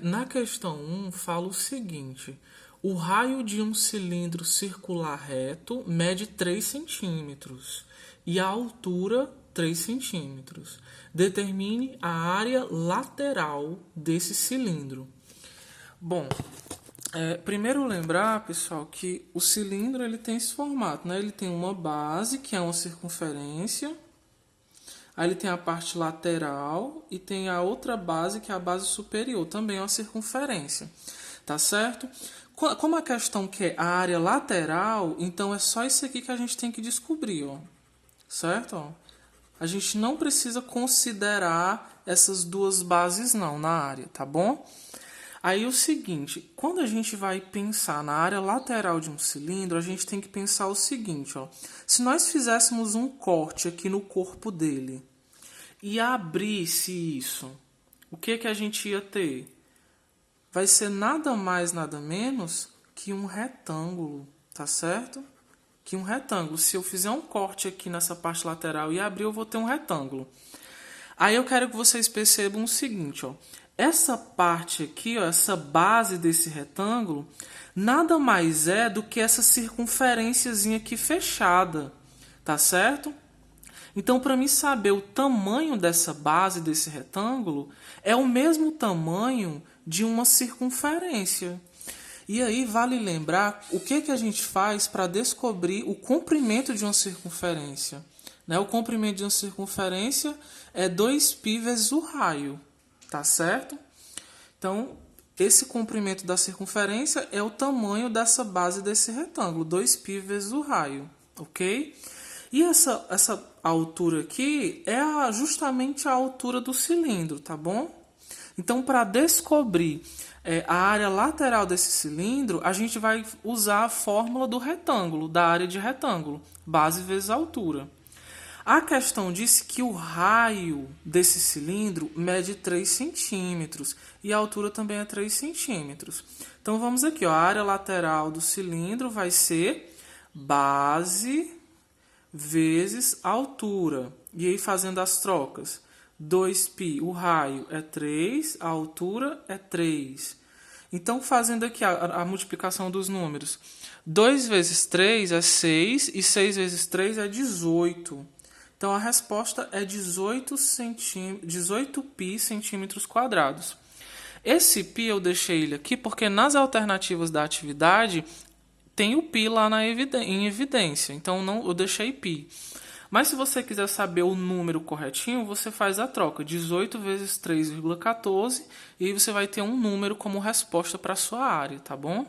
Na questão 1, fala o seguinte: o raio de um cilindro circular reto mede 3 centímetros e a altura 3 centímetros. Determine a área lateral desse cilindro. Bom, primeiro lembrar, pessoal, que o cilindro ele tem esse formato, né? Ele tem uma base, que é uma circunferência. Aí ele tem a parte lateral e tem a outra base, que é a base superior, também é uma circunferência. Tá certo? Como a questão que é a área lateral, então é só isso aqui que a gente tem que descobrir, ó. Certo? Ó. A gente não precisa considerar essas duas bases não na área, tá bom? Aí o seguinte, quando a gente vai pensar na área lateral de um cilindro, a gente tem que pensar o seguinte, ó. Se nós fizéssemos um corte aqui no corpo dele e abrisse isso, o que a gente ia ter? Vai ser nada mais, nada menos que um retângulo, tá certo? Que um retângulo. Se eu fizer um corte aqui nessa parte lateral e abrir, eu vou ter um retângulo. Aí eu quero que vocês percebam o seguinte, ó. Essa parte aqui, ó, essa base desse retângulo, nada mais é do que essa circunferênciazinha aqui fechada, tá certo? Então, para mim saber o tamanho dessa base desse retângulo, é o mesmo tamanho de uma circunferência. E aí vale lembrar o que a gente faz para descobrir o comprimento de uma circunferência. Né? O comprimento de uma circunferência é 2π vezes o raio, tá certo? Então, esse comprimento da circunferência é o tamanho dessa base desse retângulo, 2π vezes o raio, ok? E essa altura aqui é justamente a altura do cilindro, tá bom? Então, para descobrir a área lateral desse cilindro, a gente vai usar a fórmula do retângulo, da área de retângulo, base vezes altura. A questão disse que o raio desse cilindro mede 3 centímetros e a altura também é 3 centímetros. Então, vamos aqui, ó, a área lateral do cilindro vai ser base vezes altura. E aí, fazendo as trocas, 2π, o raio é 3, a altura é 3. Então, fazendo aqui a multiplicação dos números, 2 vezes 3 é 6 e 6 vezes 3 é 18. Então, a resposta é 18π centímetros quadrados. Esse π eu deixei ele aqui porque nas alternativas da atividade tem o π lá em evidência. Então, eu deixei π. Mas se você quiser saber o número corretinho, você faz a troca. 18 vezes 3,14 e aí você vai ter um número como resposta para a sua área, tá bom?